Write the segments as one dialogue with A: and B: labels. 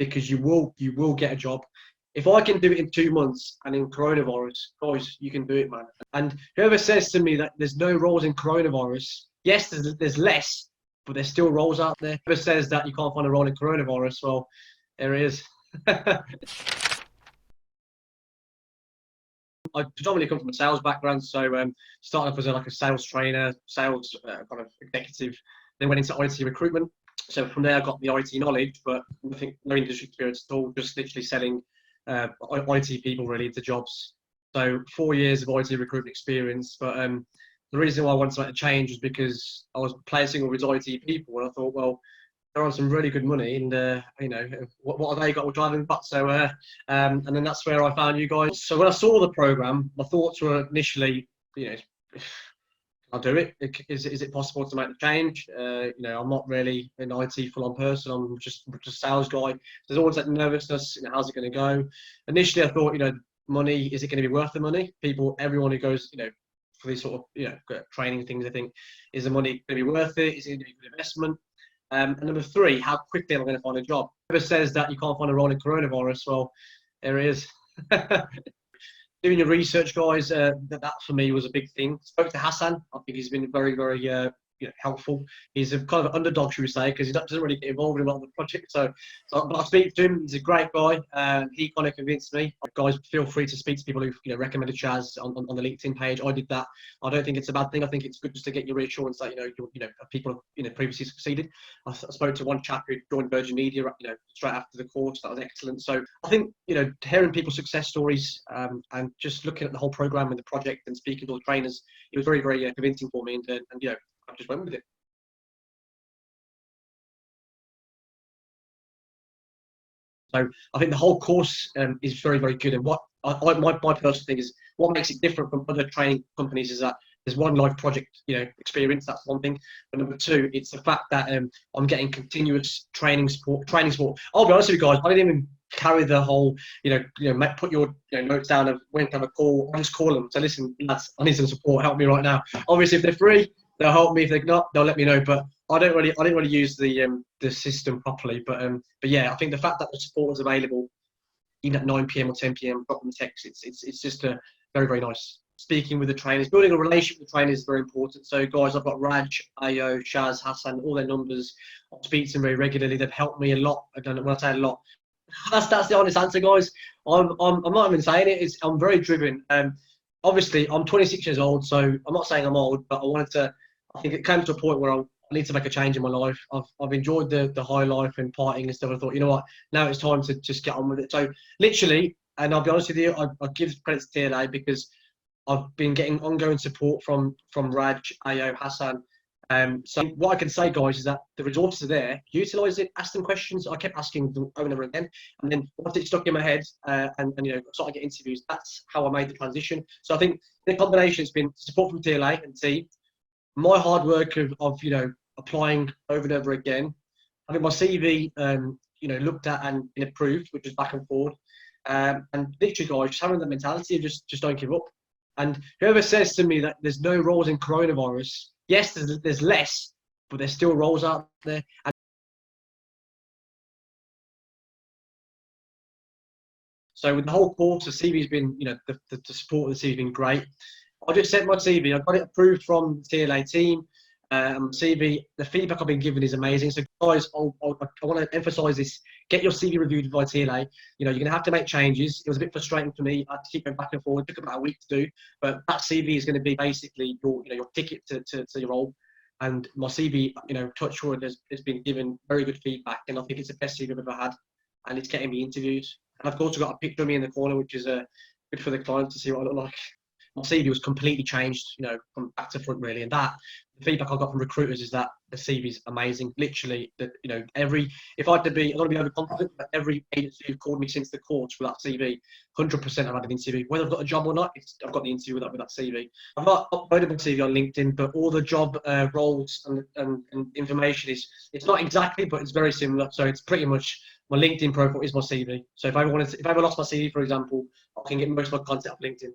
A: because you will get a job. If I can do it in 2 months and in coronavirus, guys, you can do it, man. And whoever says to me that there's no roles in coronavirus, yes, there's less, but there's still roles out there. Whoever says that you can't find a role in coronavirus, well, there it is. I predominantly come from a sales background, so started off as like a sales trainer, sales kind of executive, then went into IT recruitment. So from there, I got the IT knowledge, but nothing, no industry experience at all, just literally selling IT people really into jobs. So 4 years of IT recruitment experience, but the reason why I wanted to make a change was because I was placing all these IT people, and I thought, well, they're on some really good money, and what have they got with driving butt? So and then that's where I found you guys. So when I saw the program, my thoughts were initially, I'll do it. Is it possible to make the change? I'm not really an IT full-on person. I'm just a sales guy. There's always that nervousness. How's it going to go? Initially, I thought, money. Is it going to be worth the money? Everyone who goes, for these sort of training things, I think, is the money going to be worth it? Is it going to be a good investment? And number three, how quickly am I going to find a job? Whoever says that you can't find a role in coronavirus, well, there it is. Doing your research, guys, that for me was a big thing. Spoke to Hassan. I think he's been very, very helpful. He's a kind of underdog, should we say, because he doesn't really get involved in a lot of the project. But I speak to him. He's a great guy. He kind of convinced me. Guys, feel free to speak to people who recommended Chaz on the LinkedIn page. I did that. I don't think it's a bad thing. I think it's good just to get your reassurance that people previously succeeded. I spoke to one chap who joined Virgin Media straight after the course. That was excellent. So I think hearing people's success stories and just looking at the whole program and the project and speaking to all the trainers, it was very, very convincing for me. And I just went with it. So I think the whole course is very, very good. And what my personal thing is, what makes it different from other training companies is that there's one live project, experience. That's one thing. But number two, it's the fact that I'm getting continuous training support. I'll be honest with you guys, I didn't even carry the whole, put your notes down of when to have a call. I just call them. So listen, lads, I need some support. Help me right now. Obviously, if they're free, they'll help me. If they're not, they'll let me know. But I didn't really use the system properly. But yeah, I think the fact that the support was available even at 9 p.m. or 10 p.m. drop them a text. It's just a very, very nice. Speaking with the trainers, building a relationship with the trainers is very important. So guys, I've got Raj, Ayo, Shaz, Hassan, all their numbers. I speak to them very regularly. They've helped me a lot. When I say a lot, that's the honest answer, guys. I'm not even saying it. I'm very driven. Obviously, I'm 26 years old, so I'm not saying I'm old, but I think it came to a point where I need to make a change in my life. I've enjoyed the high life and partying and stuff. I thought, you know what, now it's time to just get on with it. So literally, and I'll be honest with you, I give credit to TLA because I've been getting ongoing support from Raj, Ayo, Hassan. So what I can say, guys, is that the resources are there. Utilize it. Ask them questions. I kept asking them over and over again, and then once it stuck in my head, and started getting interviews. That's how I made the transition. So I think the combination has been support from TLA and T, my hard work of applying over and over again, having my CV looked at and been approved, which is back and forward, and literally, guys, just having the mentality of just don't give up. And whoever says to me that there's no roles in coronavirus, yes, there's less, but there's still roles out there. And so with the whole course, the CV's been, the support of the CV has been great. I just sent my CV. I got it approved from the TLA team. CV, the feedback I've been given is amazing. So guys, I want to emphasise this. Get your CV reviewed by TLA. You're going to have to make changes. It was a bit frustrating for me. I had to keep going back and forth. It took about a week to do. But that CV is going to be basically your ticket to your role. And my CV, touch wood, has been given very good feedback. And I think it's the best CV I've ever had. And it's getting me interviews. And I've also got a picture of me in the corner, which is good for the client to see what I look like. My CV was completely changed, from back to front really. And that, the feedback I got from recruiters is that the CV is amazing. Literally, that if I had to be, I don't want to be overconfident, but every agency who's called me since the course with that CV, 100% I've had an interview. Whether I've got a job or not, I've got the interview with that CV. I've not uploaded my CV on LinkedIn, but all the job roles and information it's not exactly, but it's very similar. So it's pretty much my LinkedIn profile is my CV. So if I ever lost my CV, for example, I can get most of my content off LinkedIn.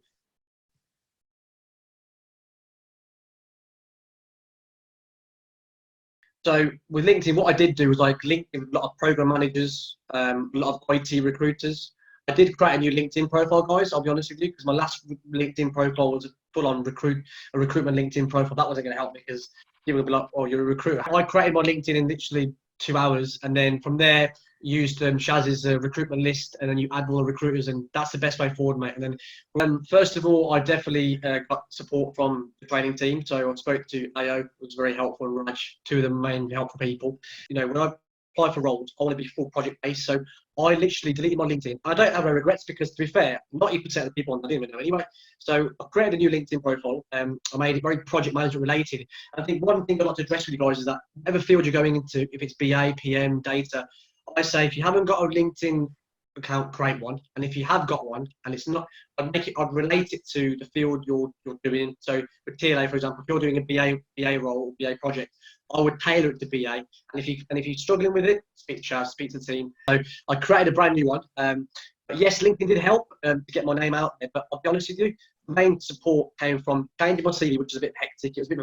A: So with LinkedIn, what I did do was like link with a lot of program managers, a lot of IT recruiters. I did create a new LinkedIn profile, guys. I'll be honest with you, because my last LinkedIn profile was a full-on recruitment LinkedIn profile. That wasn't going to help me because people would be like, "Oh, you're a recruiter." I created my LinkedIn in literally 2 hours, and then from there used Shaz's recruitment list, and then you add all the recruiters, and that's the best way forward, mate. And then, first of all, I definitely got support from the training team. So I spoke to AO, it was very helpful, and Raj, two of the main helpful people. You know, when I apply for roles, I want to be full project based. So I literally deleted my LinkedIn. I don't have any regrets because, to be fair, 90% of the people I didn't even know anyway. So I created a new LinkedIn profile. I made it very project management related. And I think one thing I'd like to address with you guys is that whatever field you're going into, if it's BA, PM, data, I say if you haven't got a LinkedIn account, create one. And if you have got one and it's not, I'd relate it to the field you're doing. So with TLA, for example, if you're doing a BA role, BA project, I would tailor it to BA. And if you're struggling with it, speak to Chaz, speak to the team. So I created a brand new one. But yes, LinkedIn did help to get my name out there. But I'll be honest with you, the main support came from changing my CV, which is a bit hectic. It was a bit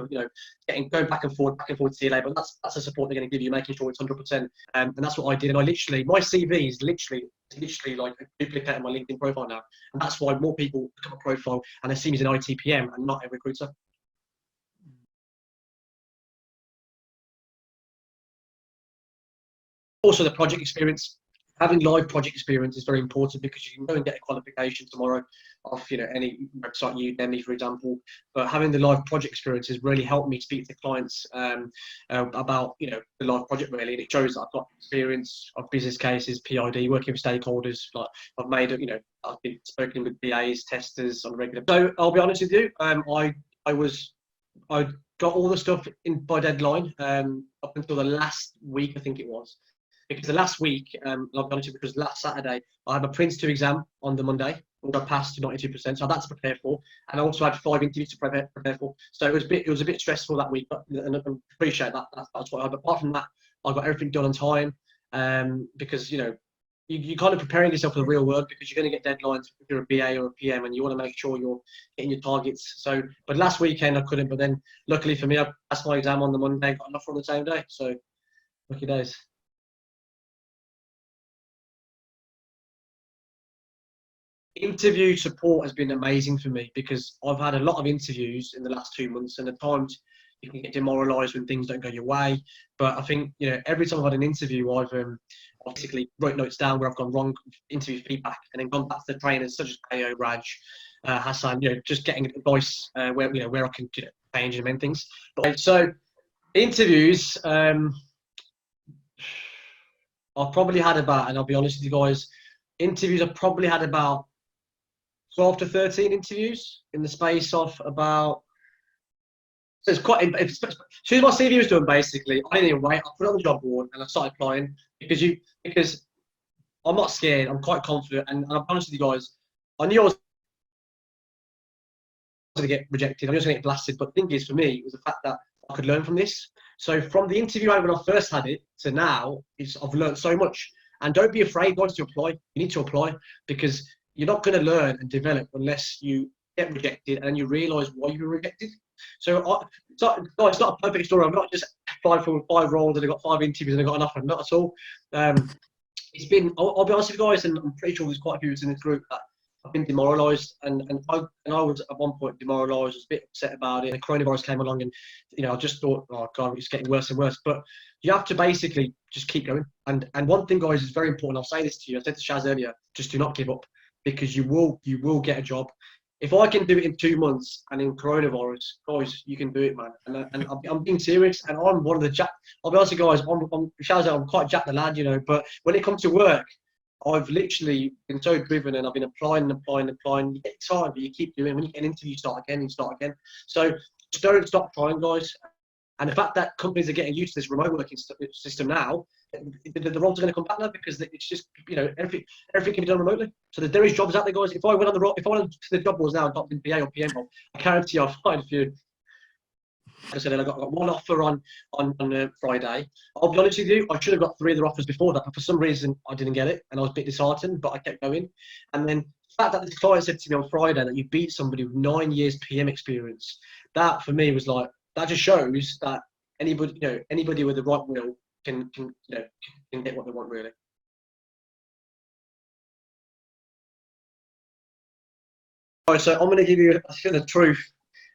A: of, going back and forth to TLA. But that's the support they're going to give you, making sure it's 100%. And that's what I did. And my CV is literally like a duplicate of my LinkedIn profile now. And that's why more people become a profile and they see me as an ITPM and not a recruiter. Also, the project experience. Having live project experience is very important because you can go and get a qualification tomorrow off, any website, Udemy, for example. But having the live project experience has really helped me speak to clients about, the live project really. And it shows that I've got experience of business cases, PID, working with stakeholders. Like I've made, I've been spoken with BAs, testers on a regular. So I'll be honest with you, I got all the stuff in by deadline up until the last week, I think it was. Because the last week, I'll be honest with you, because last Saturday, I had my Prince 2 exam on the Monday, which I passed to 92%, so that's prepared for. And I also had 5 interviews to prepare for. So it was a bit stressful that week, but and I appreciate that. That's what I had. But apart from that, I got everything done on time because, you're kind of preparing yourself for the real world because you're going to get deadlines if you're a BA or a PM and you want to make sure you're hitting your targets. So, but last weekend I couldn't, but then luckily for me, I passed my exam on the Monday, got an offer on the same day. So, lucky days. Interview support has been amazing for me because I've had a lot of interviews in the last 2 months, and at times you can get demoralised when things don't go your way. But I think every time I've had an interview, I've basically wrote notes down where I've gone wrong, interview feedback, and then gone back to the trainers such as Ayo, Raj, Hassan. Just getting advice where I can change and amend things. But so interviews, I've probably had about, and I'll be honest with you guys, interviews I've probably had about 12 to 13 interviews in the space of about. So it's quite. As soon as my CV was done, basically, I didn't even wait. I put it on the job board and I started applying because I'm not scared. I'm quite confident, and I'm honest with you guys. I knew I was going to get rejected. I was going to get blasted. But the thing is, for me, it was the fact that I could learn from this. So from the interview when I first had it to now, I've learned so much. And don't be afraid, guys, to apply. You need to apply because you're not going to learn and develop unless you get rejected and you realise why you were rejected. So it's not a perfect story. I'm not just applied for 5 roles and I got 5 interviews and I got an offer. Not at all. It's been. I'll be honest with you guys, and I'm pretty sure there's quite a few in this group that have been demoralised, and I was at one point demoralised. I was a bit upset about it. And the coronavirus came along, and I just thought, oh God, it's getting worse and worse. But you have to basically just keep going. And one thing, guys, is very important. I'll say this to you. I said to Shaz earlier, just do not give up because you will get a job. If I can do it in 2 months and in coronavirus, guys, you can do it, man. And I'm being serious. And I'm one of the jack. I'll be honest with you guys. I'm quite Jack the lad, But when it comes to work, I've literally been so driven and I've been applying. You get tired, but you keep doing. When you get an interview, you start again. So just don't stop trying, guys. And the fact that companies are getting used to this remote working system now, the roles are going to come back now because it's just, everything can be done remotely. So there is jobs out there, guys. If I went to the job boards now and got in BA or PM role, I guarantee I'll find a few. Like I said, I got one offer on Friday. I'll be honest with you, I should have got 3 other offers before that, but for some reason I didn't get it, and I was a bit disheartened, but I kept going. And then the fact that this client said to me on Friday that you beat somebody with 9 years PM experience, that for me was like, that just shows that anybody, anybody with the right will can get what they want really. All right, so I'm going to give you the truth.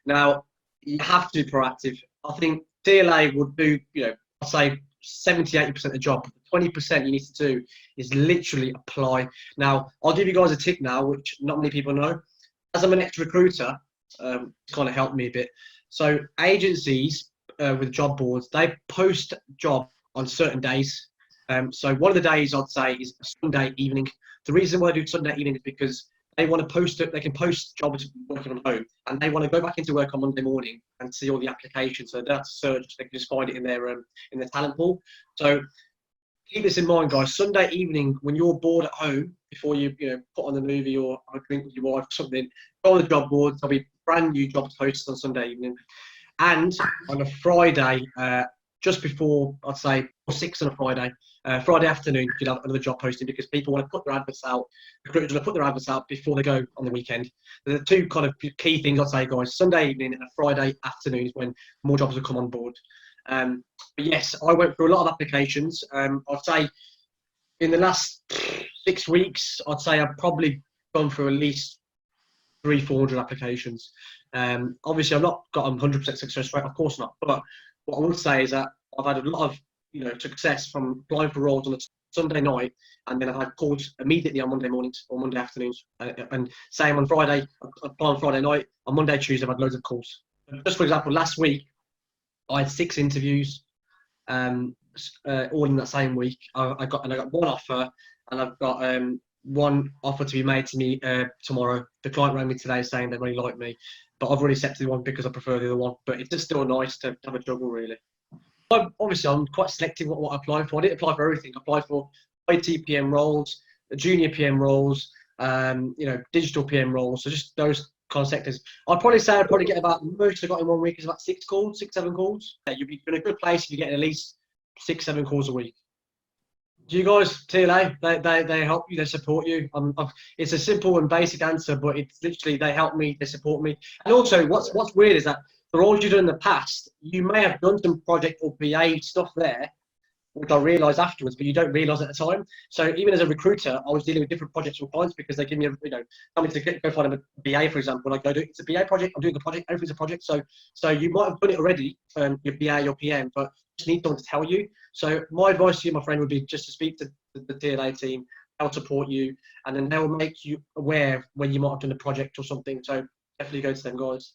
A: Now, you have to be proactive. I think DLA would do, I'll say 70-80% of the job. 20% you need to do is literally apply. Now, I'll give you guys a tip now, which not many people know. As I'm an ex-recruiter, it's kind of helped me a bit. So agencies with job boards, they post job on certain days. So one of the days I'd say is Sunday evening. The reason why I do Sunday evening is because they want to post it. They can post jobs working from home, and they want to go back into work on Monday morning and see all the applications. So they don't have to search; they can just find it in their talent pool. So keep this in mind, guys. Sunday evening, when you're bored at home, before you put on the movie or have a drink with your wife or something, go on the job boards. There'll be brand new jobs posted on Sunday evening, and on a Friday, just before I'd say 6 on a Friday. Friday afternoon, you'd have another job posting because people want to put their adverts out. Recruiters want to put their adverts out before they go on the weekend. The two kind of key things I'd say, guys: Sunday evening and a Friday afternoon is when more jobs will come on board. But yes, I went through a lot of applications. I'd say in the last 6 weeks, I'd say I've probably gone through at least 300-400 applications. Obviously, I've not got a 100% success rate, of course not. But what I would say is that I've had a lot of success from applying for roles on a Sunday night, and then I've had calls immediately on Monday mornings or Monday afternoons. And same on Friday, I apply on Friday night. On Monday, Tuesday, I've had loads of calls. Just for example, last week I had 6 interviews, all in that same week. I got one offer, and I've got one offer to be made to me tomorrow. The client rang me today saying they really like me, but I've already accepted one because I prefer the other one. But it's just still nice to have a juggle, really. Obviously, I'm quite selective what I apply for. I didn't apply for everything. I applied for IT PM roles, junior PM roles, digital PM roles. So just those kind of sectors. I'd probably say I'd get about, most I got in 1 week is about 6 calls, 6-7 calls. Yeah, you'd be in a good place if you're getting at least 6-7 calls a week. Do you guys, TLA, they help you, they support you? It's a simple and basic answer, but it's literally they help me, they support me. And also, what's weird is that for all you've done in the past, you may have done some project or BA stuff there, which I realised afterwards, but you don't realise at the time. So even as a recruiter, I was dealing with different projects with clients because they give me, tell me to go find a BA, for example. I go do it's a BA project. I'm doing the project. Everything's a project. So you might have done it already, your BA, your PM, but you just need someone to tell you. So my advice to you, my friend, would be just to speak to the TLA team. They'll support you, and then they'll make you aware when you might have done a project or something. So definitely go to them, guys.